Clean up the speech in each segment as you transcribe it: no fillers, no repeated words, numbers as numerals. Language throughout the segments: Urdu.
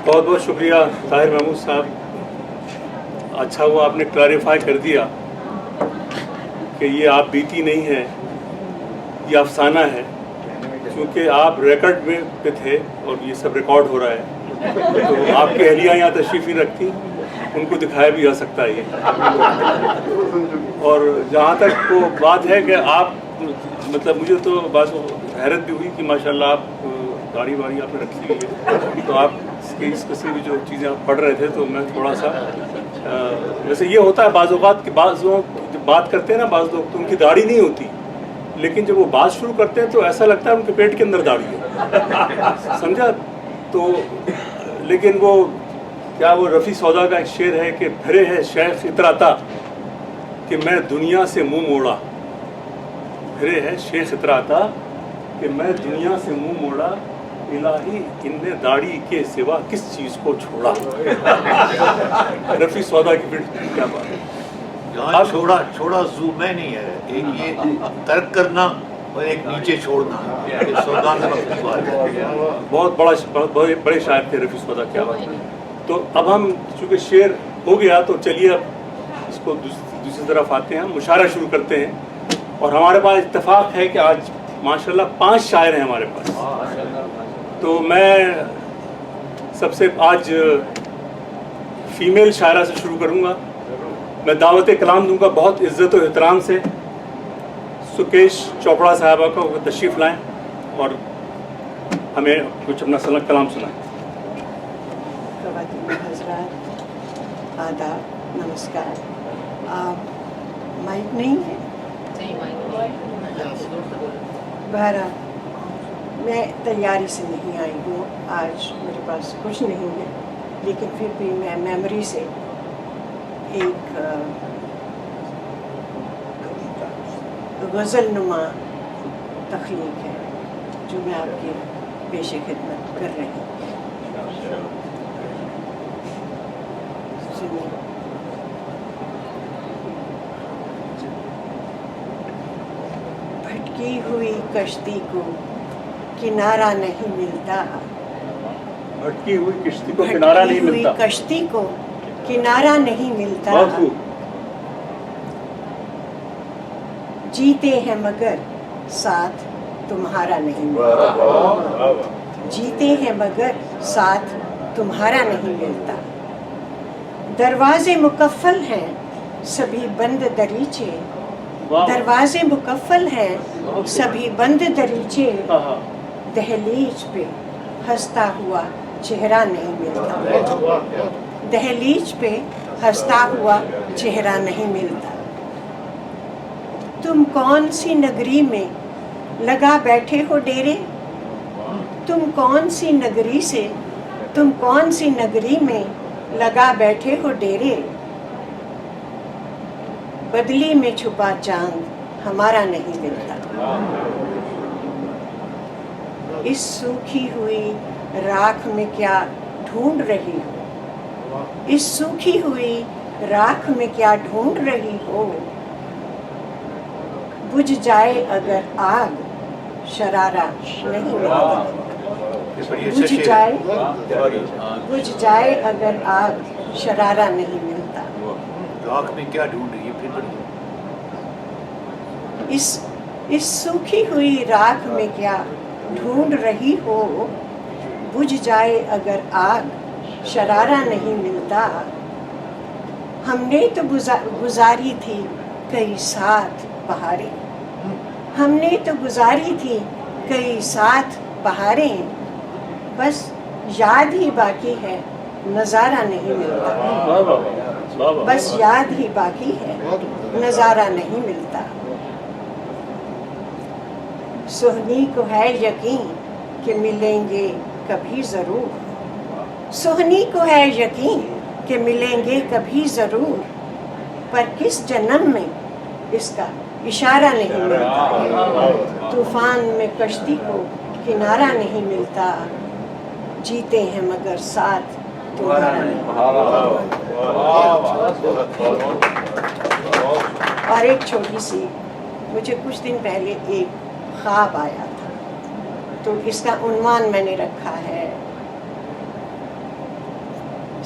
بہت بہت شکریہ طاہر محمود صاحب. اچھا وہ آپ نے کلیریفائی کر دیا کہ یہ آپ بیتی نہیں ہے، یہ افسانہ ہے، کیونکہ آپ ریکارڈ میں پہ تھے اور یہ سب ریکارڈ ہو رہا ہے، تو آپ کی اہلیہ یہاں تشریف نہیں رکھتی، ان کو دکھایا بھی جا سکتا ہے یہ. اور جہاں تک وہ بات ہے کہ آپ مطلب مجھے تو بات حیرت بھی ہوئی کہ ماشاءاللہ آپ گاڑی واڑی آپ نے رکھی ہوئی ہے، تو آپ اس قسم کی جو چیزیں آپ پڑھ رہے تھے تو میں تھوڑا سا ویسے یہ ہوتا ہے بعض اوقات کہ بعض لوگ جب بات کرتے ہیں نا، بعض لوگ تو ان کی داڑھی نہیں ہوتی، لیکن جب وہ بات شروع کرتے ہیں تو ایسا لگتا ہے ان کے پیٹ کے اندر داڑھی ہے، سمجھا. تو لیکن وہ کیا وہ رفیع سودا کا ایک شعر ہے کہ پھرے ہے شیخ اتراتا کہ میں دنیا سے منہ موڑا، پھرے ہے شیخ اتراتا کہ میں دنیا سے منہ موڑا، الہی ان نے داڑھی کے سوا کس چیز کو چھوڑا. رفیع سودا کی پھر کیا بات ہے. یہاں چھوڑا زو میں نہیں ہے، ایک یہ ترک کرنا اور ایک نیچے چھوڑنا، یہ سودان وقت بات ہے. بہت بڑے شاعر تھے رفیع سودا، کیا بات ہے. تو اب ہم چونکہ شعر ہو گیا تو چلیے اب اس کو دوسری طرف آتے ہیں، ہم مشاعرہ شروع کرتے ہیں. اور ہمارے پاس اتفاق ہے کہ آج ماشاءاللہ 5 شاعر ہیں ہمارے پاس. تو میں سب سے آج فیمیل شاعرہ سے شروع کروں گا. میں دعوت کلام دوں گا بہت عزت و احترام سے سکیش چوپڑا صاحبہ کو تشریف لائیں اور ہمیں کچھ اپنا کلام سنائیں. خواتین حضرات آداب، نمسکار. مائک نہیں ہے؟ بہرحال میں تیاری سے نہیں آئی ہوں، آج میرے پاس کچھ نہیں ہے، لیکن پھر بھی میں میموری سے ایک غزل نما تخلیق ہے جو میں آپ کے پیش خدمت کر رہی ہوں. سنیے. بھٹکی ہوئی کشتی کو کنارہ نہیں ملتا، بھٹکی ہوئی کشتی کو کنارہ نہیں ملتا، بھٹکی ہوئی کشتی کو کنارہ نہیں ملتا. بہت خوب. جیتے ہیں مگر ساتھ تمہارا نہیں ملتا، جیتے ہیں مگر ساتھ تمہارا نہیں ملتا. دروازے مقفل ہیں سبھی بند دریچے، دروازے مقفل ہیں سبھی بند دریچے، دہلیز پہ ہنستا ہوا چہرہ نہیں ملتا، دہلیز پہ ہنستا ہوا چہرہ نہیں ملتا. تم کون سی نگری میں لگا بیٹھے ہو ڈیرے، تم کون سی نگری سے، تم کون سی نگری میں لگا بیٹھے ہو ڈیرے. بدلی میں چھپا چاند ہمارا نہیں ملتا. اس سوکھی ہوئی راکھ میں کیا ڈھونڈ رہی ہو، اس سوکھی ہوئی راکھ میں کیا ڈھونڈ رہی ہو. بجھ جائے اگر آگ شرارہ نہیں ملتا، بجھ جائے اگر آگ شرارہ نہیں ملتا. راکھ میں کیا ڈھونڈ رہی ہے پھر؟ اس سوکھی ہوئی راکھ میں کیا ڈھونڈ رہی ہو، بجھ جائے اگر آگ شرارہ نہیں ملتا. ہم نے تو گزاری تھی کئی ساتھ بہاریں، ہم نے تو گزاری تھی کئی ساتھ بہاریں، بس یاد ہی باقی ہے نظارہ نہیں ملتا، بس یاد ہی باقی ہے نظارہ نہیں ملتا. سہنی کو ہے یقین کہ ملیں گے کبھی ضرور، سہنی کو ہے یقین کہ ملیں گے کبھی ضرور، پر کس جنم میں اس کا اشارہ نہیں ملتا. طوفان میں کشتی کو کنارہ نہیں ملتا، جیتے ہیں مگر ساتھ تمہارا نہیں. اور ایک چھوٹی سی، مجھے کچھ دن پہلے ایک خواب آیا تھا، تو اس کا عنوان میں نے رکھا ہے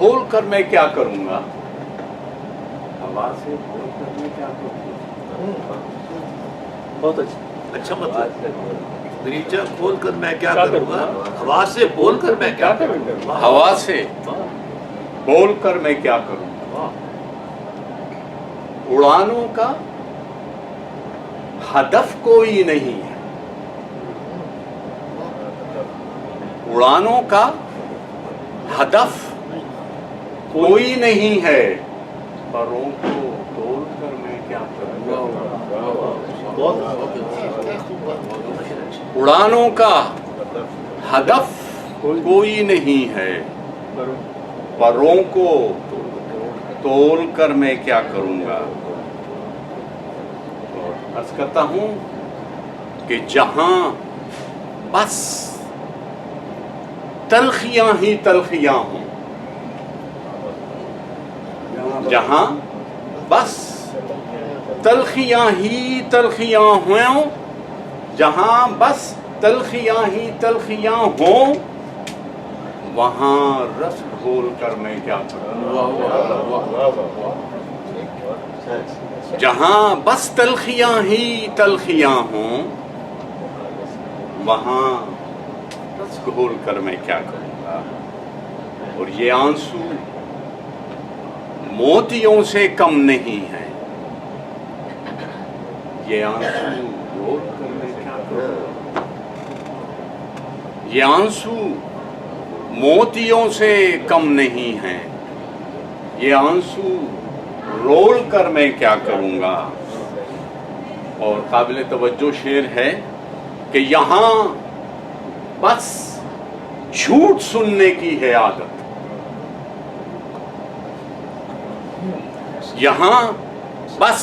کھول کر میں کیا کروں گا؟ ہوا سے بول کر میں کیا کروں گا؟ بہت اچھا. اچھا مطلب دریچہ کھول کر میں کیا کروں گا؟ ہوا سے بول کر میں کیا کروں گا؟ ہوا سے بول کر میں کیا کروں گا؟ اڑانوں کا ہدف کوئی نہیں ہے. اڑانوں کا ہدف کوئی نہیں ہے، پروں کو تول کر میں کیا کروں گا؟ اڑانوں کا ہدف کوئی نہیں ہے، پروں کو تول کر میں کیا کروں گا؟ اور عرض کرتا ہوں کہ جہاں بس تلخیاں ہی تلخیاں ہوں، جہاں بس تلخیاں ہی تلخیاں ہوں، جہاں بس تلخیاں ہی تلخیاں ہوں، وہاں رس گھول کر میں کیا کروں گا؟ جہاں بس تلخیاں ہی تلخیاں ہوں، وہاں رس گھول کر میں کیا کروں گا؟ اور یہ آنسو موتیوں سے کم نہیں ہے، یہ آنسو گھول کر میں کیا کروں گا؟ یہ آنسو موتیوں سے کم نہیں ہے، یہ آنسو رول کر میں کیا کروں گا؟ اور قابل توجہ شعر ہے کہ یہاں بس جھوٹ سننے کی ہے عادت، یہاں بس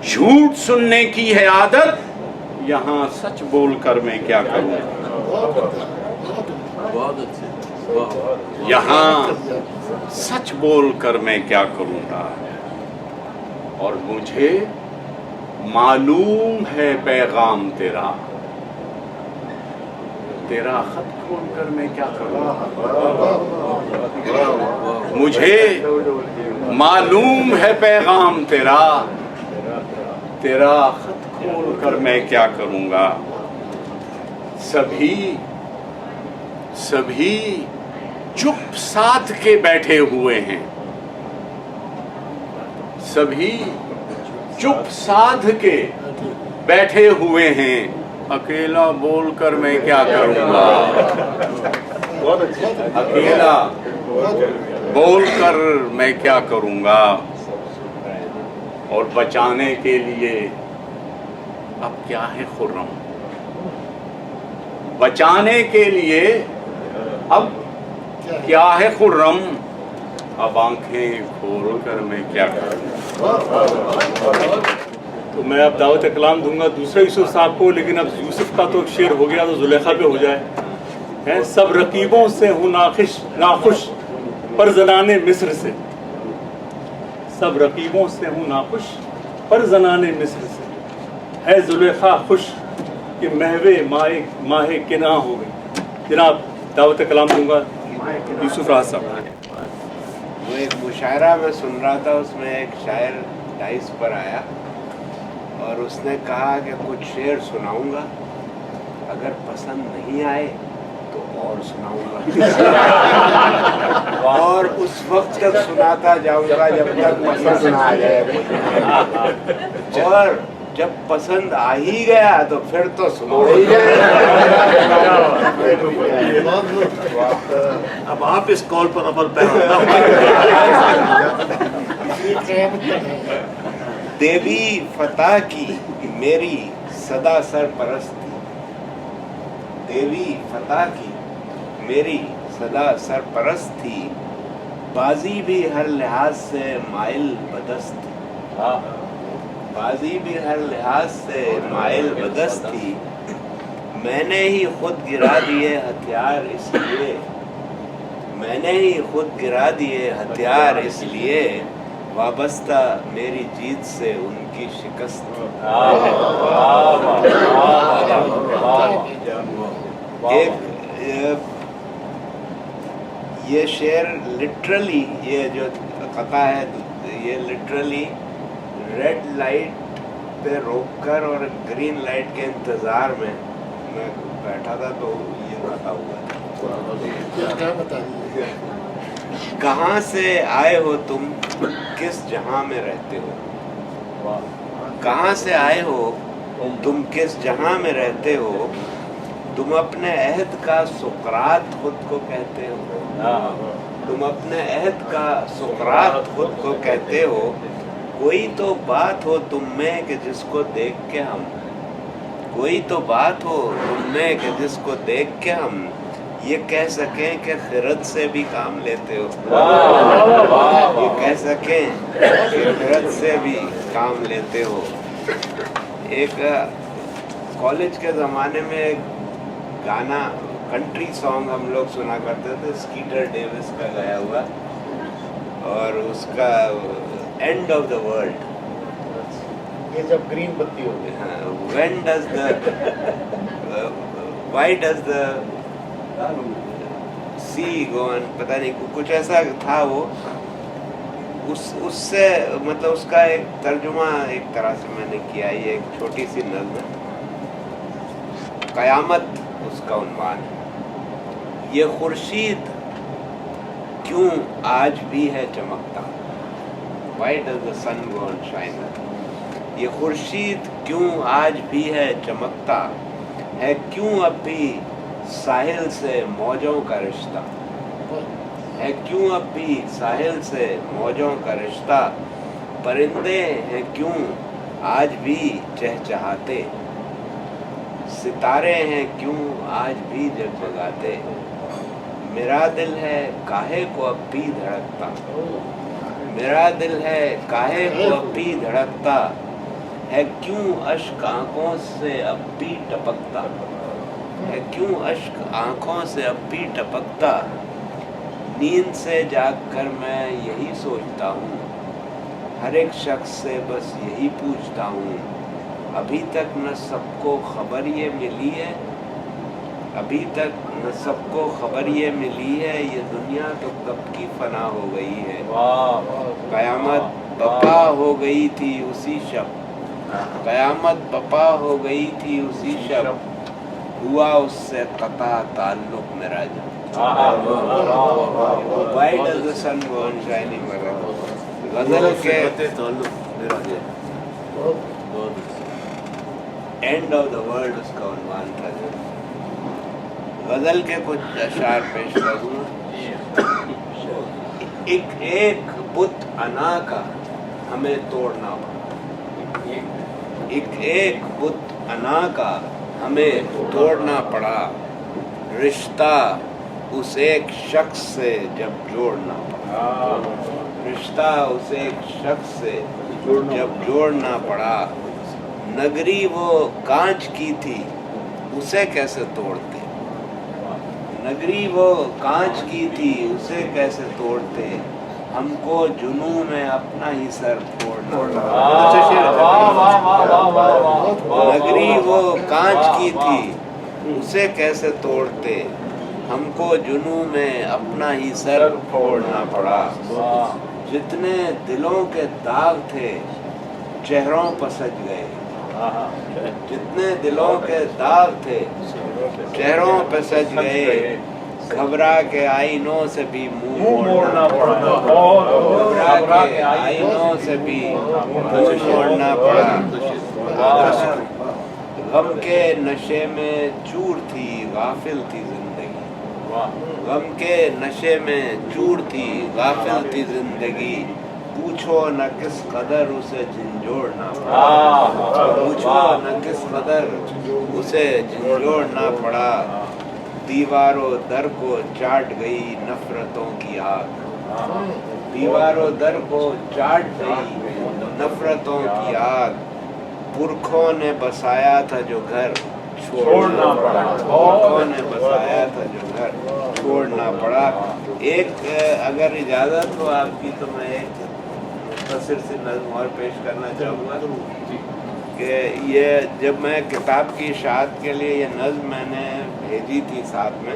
جھوٹ سننے کی ہے عادت، یہاں سچ بول کر میں کیا کروں گا؟ یہاں سچ بول کر میں کیا کروں گا؟ اور مجھے معلوم ہے پیغام تیرا، تیرا خط کھول کر میں کیا کروں گا؟ مجھے معلوم ہے پیغام تیرا، تیرا خط کھول کر میں کیا کروں گا؟ سبھی چپ ساتھ کے بیٹھے ہوئے ہیں، سبھی چپ ساتھ کے بیٹھے ہوئے ہیں، اکیلا بول کر میں کیا کروں گا؟ اکیلا بول کر میں کیا کروں گا؟ اور بچانے کے لیے اب کیا ہے خرم، بچانے کے لیے اب کیا ہے خرم، اب آنکھیں کھول کر میں کیا کروں؟ تو میں اب دعوت کلام دوں گا دوسرے یوسف صاحب کو، لیکن اب یوسف کا تو شعر ہو گیا تو زلیخا پہ ہو جائے. ہیں سب رقیبوں سے ہوں ناخوش پر زنان مصر سے، سب رقیبوں سے ہوں ناخوش پر زنان مصر سے، ہے زلیخا خوش کہ محوے ماہ کناں ہو گئی. جناب دعوت کلام دوں گا یوسف راحت صاحب. وہ ایک مشاعرہ میں سن رہا تھا، اس میں ایک شاعر ڈائس پر آیا اور اس نے کہا کہ کچھ شعر سناؤں گا، اگر پسند نہیں آئے تو اور سناؤں گا اور اس وقت تک سناتا جاؤں گا جب تک پسند نہ آ جائے، اور جب پسند آ ہی گیا تو پھر تو سنا ہی جائے. اب آپ اس کال پر عمل پیرا. دیوی فتح کی میری صدا سرپرستی، دیوی فتح کی میری صدا سرپرست تھی، بازی بھی ہر لحاظ سے مائل بدست تھی، بازی بھی ہر لحاظ سے مائل بدست تھی، میں نے ہی خود گرا دیے ہتھیار اس لیے، میں نے ہی خود گرا دیے ہتھیار اس لیے، وابستہ میری جیت سے ان کی شکست تھی. یہ شعر لٹرلی، یہ جو قطع ہے یہ لٹرلی ریڈ لائٹ پہ روک کر اور گرین لائٹ کے انتظار میں بیٹھا تھا تو یہ قطع ہوا ہے. کہاں سے آئے ہو تم، کس جہاں میں رہتے ہو؟ کہاں سے آئے ہو تم، کس جہاں میں رہتے ہو؟ تم اپنے عہد کا سقراط خود کو کہتے ہو. تم اپنے عہد کا سقراط خود کو کہتے ہو. کوئی تو بات ہو تم میں کہ جس کو دیکھ کے ہم، کوئی تو بات ہو تم میں کہ جس کو دیکھ کے ہم یہ کہہ سکیں کہ خرد سے بھی کام لیتے ہو. یہ کہہ سکیں کہ خرد سے بھی کام لیتے ہو. ایک کالج کے زمانے میں ایک گانا، کنٹری سانگ ہم لوگ سنا کرتے تھے، اسکیٹر ڈیوس کا گایا ہوا، اور اس کا اینڈ آف دا ورلڈ. یہ جب گرین بتی ہوگی، when does the why does the sea go on, پتہ نہیں کچھ ایسا تھا. وہ اس سے مطلب اس کا ایک ترجمہ ایک طرح سے میں نے کیا. یہ ایک چھوٹی سی نظم ہے، قیامت اس کا عنوان ہے. یہ خورشید کیوں آج بھی ہے چمکتا، why does the sun go on shine. یہ خورشید کیوں آج بھی ہے چمکتا ہے، کیوں اب بھی ساحل سے موجوں کا رشتہ ہے، کیوں اب بھی ساحل سے موجوں کا رشتہ. پرندے ہیں کیوں آج بھی چہچہاتے، ستارے ہیں کیوں آج بھی جگمگاتے. میرا دل ہے کاہے کو اب بھی دھڑکتا، میرا دل ہے کاہے کو اب بھی دھڑکتا ہے، کیوں اشک آنکھوں سے اب بھی ٹپکتا ہے، کیوں اشک آنکھوں سے اب بھی ٹپکتا. نیند سے جاگ کر میں یہی سوچتا ہوں، ہر ایک شخص سے بس یہی پوچھتا ہوں، ابھی تک نہ سب کو خبر یہ ملی ہے، ابھی تک نہ سب کو خبر یہ ملی ہے، یہ دنیا تو کب کی فنا ہو گئی ہے. قیامت بپا ہو گئی تھی اسی شب، قیامت بپا ہو گئی تھی اسی شب، ہوا اس سے قطع تعلق میرا جب. Why does the sun go on shining وغیرہ. غزل کے اینڈ آف دا ورلڈ اس کا عنوان تھا. غزل کے کچھ اشعار پیش کروں. ایک بت انا کا ہمیں توڑنا پڑا، ایک بت انا کا ہمیں توڑنا پڑا، رشتہ اس ایک شخص سے جب جوڑنا پڑا، رشتہ اس ایک شخص سے جب جوڑنا پڑا. نگری وہ کانچ کی تھی اسے کیسے توڑتے، نگری وہ کانچ کی تھی اسے کیسے توڑتے، ہم کو جنوں میں اپنا ہی سر پھوڑنا پڑا. نگری وہ کانچ کی تھی اسے کیسے توڑتے، ہم کو جنوں میں اپنا ہی سر پھوڑنا پڑا. جتنے دلوں کے داغ تھے چہروں پر سج گئے، جتنے دلوں کے داغ تھے چہروں پہ سج گئے، گھبرا کے آئینوں سے بھی منہ موڑنا پڑا، گھبرا کے آئینوں سے بھی منہ موڑنا پڑا. غم کے نشے میں چور تھی غافل تھی زندگی، غم کے نشے میں چور تھی غافل تھی زندگی، پوچھو نہ کس قدر اسے جھنجھوڑنا پڑا، پوچھو نہ کس قدر اسے جھنجھوڑنا پڑا. دیوار و در کو چاٹ گئی نفرتوں کی آگ، دیوار و در کو چاٹ گئی نفرتوں کی آگ، پرکھوں نے بسایا تھا جو گھر چھوڑنا پڑا، پرکھوں نے بسایا تھا جو گھر چھوڑنا پڑا. ایک اگر اجازت ہو آپ کی تو میں ایک مختصر سی نظم اور پیش کرنا چاہوں گا کہ یہ جب میں کتاب کی اشاعت کے لیے یہ نظم میں نے بھیجی تھی ساتھ میں،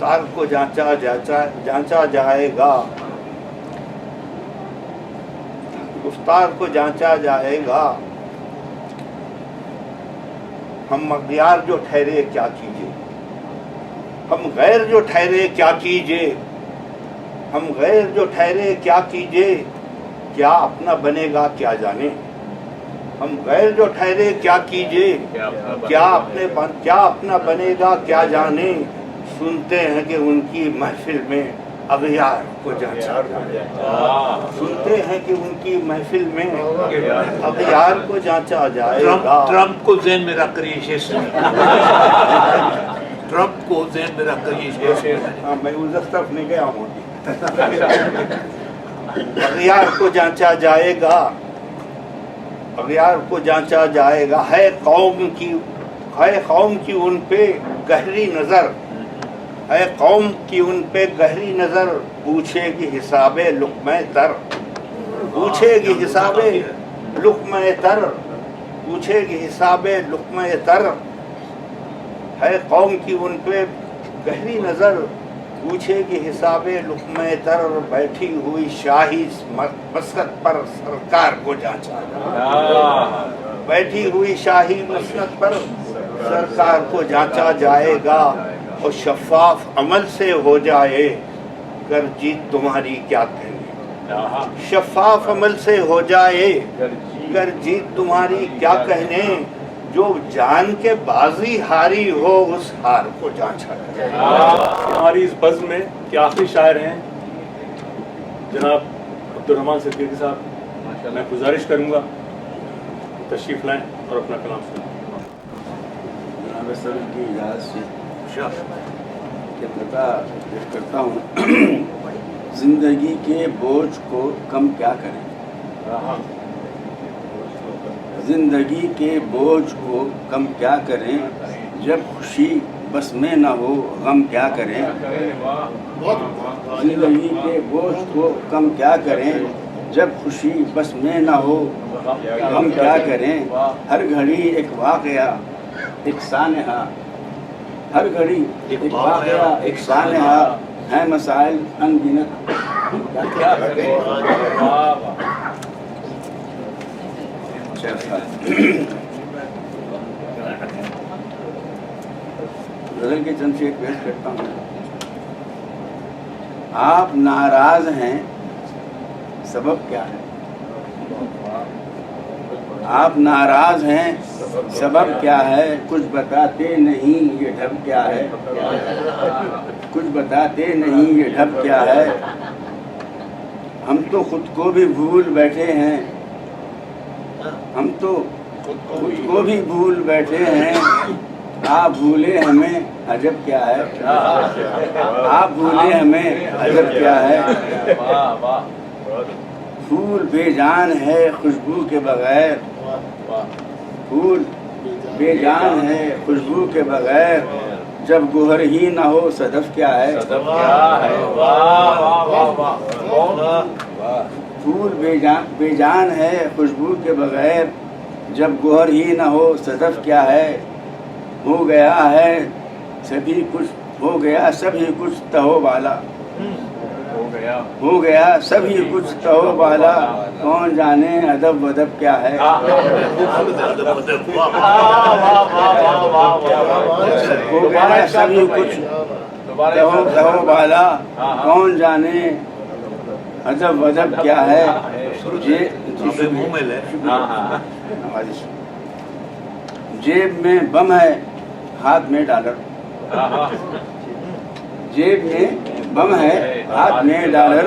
گفتار کو جانچا جائے گا، گفتار کو جانچا جائے گا، ہم اغیار جو ٹھہرے کیا کیجیے، ہم غیر جو ٹھہرے کیا کیجیے، ہم غیر جو ٹھہرے کیا کیجیے، کیا اپنا بنے گا کیا جانے، ہم غیر جو ٹھہرے کیا کیجیے، کیا اپنا بنے گا کیا جانے، سنتے ہیں کہ ان کی محفل میں اغیار کو جانچا جائے، سنتے ہیں کہ ان کی محفل میں اغیار کو جانچا جائے گا۔ ٹرمپ کو ذہن میں رکھ کر یہ شعر ٹرمپ کو ذہن میں رکھ کر یہ شعر میں اس طرف نہیں گیا ہوں۔ اغیار کو جانچا جائے گا، اغیار کو جانچا جائے گا، ہے قوم کی ان پہ گہری نظر، ہے قوم کی ان پہ گہری نظر، پوچھے گی حساب لقمہ تر، پوچھے گی حساب لقمہ تر، پوچھے گی حساب لقمہ تر، ہے قوم کی ان پہ گہری نظر، پوچھے گی حساب لقمہ تر، بیٹھی ہوئی شاہی مسکت پر سرکار کو جانچا جائے، بیٹھی ہوئی شاہی مسکت پر سرکار کو جانچا جائے گا، اور شفاف عمل سے ہو جائے گر جیت تمہاری کیا کہنے، شفاف عمل سے ہو جائے گر جیت تمہاری کیا کہنے، جو جان کے بازی ہاری ہو اس ہار کو جانچا جائے۔ ہماری اس بزم میں کے آخری شاعر ہیں جناب عبدالرحمن صدیقی صاحب، میں گزارش کروں گا تشریف لائیں اور اپنا کلام سنیں۔ جناب صدر کی اجازت سے کہ کرتا ہوں، زندگی کے بوجھ کو کم کیا کریں، زندگی کے بوجھ کو کم کیا کریں، جب خوشی بس میں نہ ہو غم کیا کریں، زندگی کے بوجھ کو کم کیا کریں، جب خوشی بس میں نہ ہو غم کیا کریں، ہر گھڑی ایک واقعہ ایک سانحہ، ہر گھڑی ایک واقعہ ایک سانحہ، ہے مسائل ان گنت کیا کریں۔ غزل کے چند شعر پیش کرتا ہوں۔ آپ ناراض ہیں سبب کیا ہے، آپ ناراض ہیں سبب کیا ہے، کچھ بتاتے نہیں یہ ڈھب کیا ہے، کچھ بتاتے نہیں یہ ڈھب کیا ہے، ہم تو خود کو بھی بھول بیٹھے ہیں، ہم تو خود کو بھی بھول بیٹھے ہیں، آپ بھولے ہمیں عجب کیا ہے، آپ بھولے ہمیں عجب کیا ہے، پھول بے جان ہے خوشبو کے بغیر، پھول بے جان ہے خوشبو کے بغیر، جب گوہر ہی نہ ہو صدف کیا ہے، پھول بے جان ہے خوشبو کے بغیر، جب گوہر ہی نہ ہو صدف کیا ہے، ہو گیا ہے سبھی کچھ، ہو گیا سبھی کچھ تہو بالا، ہو گیا سبھی کچھ تہو بالا، کون جانے ادب ودب کیا ہے، ہو گیا سبھی کچھ تہو بالا، کون جانے ادب ودب کیا ہے، جیب میں بم ہے ہاتھ میں ڈالر، جیب میں بم ہے ہاتھ میں ڈالر،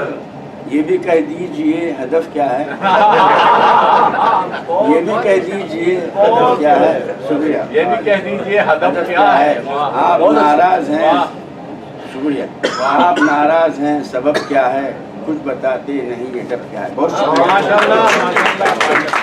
یہ بھی کہہ دیجئے ہدف کیا ہے، یہ بھی کہہ دیجئے ہدف کیا ہے، شکریہ، یہ بھی کہہ دیجئے ہدف کیا ہے، آپ ناراض ہیں، شکریہ، آپ ناراض ہیں سبب کیا ہے، کچھ بتاتے نہیں یہ ڈب کیا ہے، بہت شکریہ۔